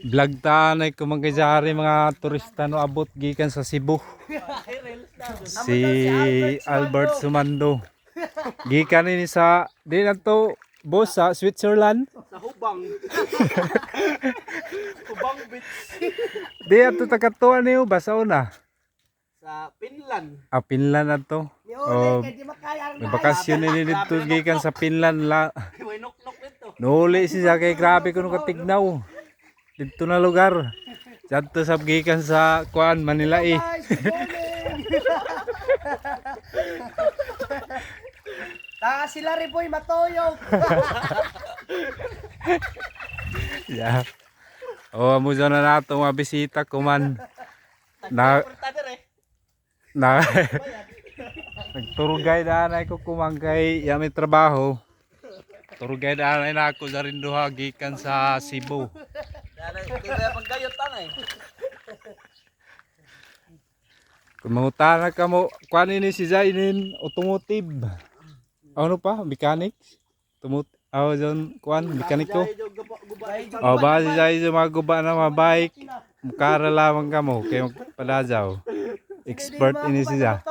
Vlog tanay ko magkajari mga turista no abot gikan sa Cebu. Si Albert Sumando. Gikan ini sa di na to boss sa Switzerland. Sa Hubang. Hubang Beach. Di ato takatuan niyo basa una. Sa Finland. Finland na to. May bakasyon ini dito gikan sa Finland la. May nok-nok dito. Nuli siya kay grabe kuno katignaw. Dito na lugar. Dito sa gikan sa kuan Manila eh. Ta sila rin po'y matoyog. Yeah. Oh, mo na nato mga bisita ko man. Na nagturugay na anay ko kumangkay yami trabaho. Turugay na anay na ako sa rinduha gikan sa Cebu. Kaya paggayot tanay. Kung mangutana ka mo, kuan ini si Zainin automotive. Ano pa? Mechanics? Zon kuan mekaniko. Oh, ba si Zain mga guba na mga bike. Mukara lamang ka mo kay magpadazaw. Expert ini siya.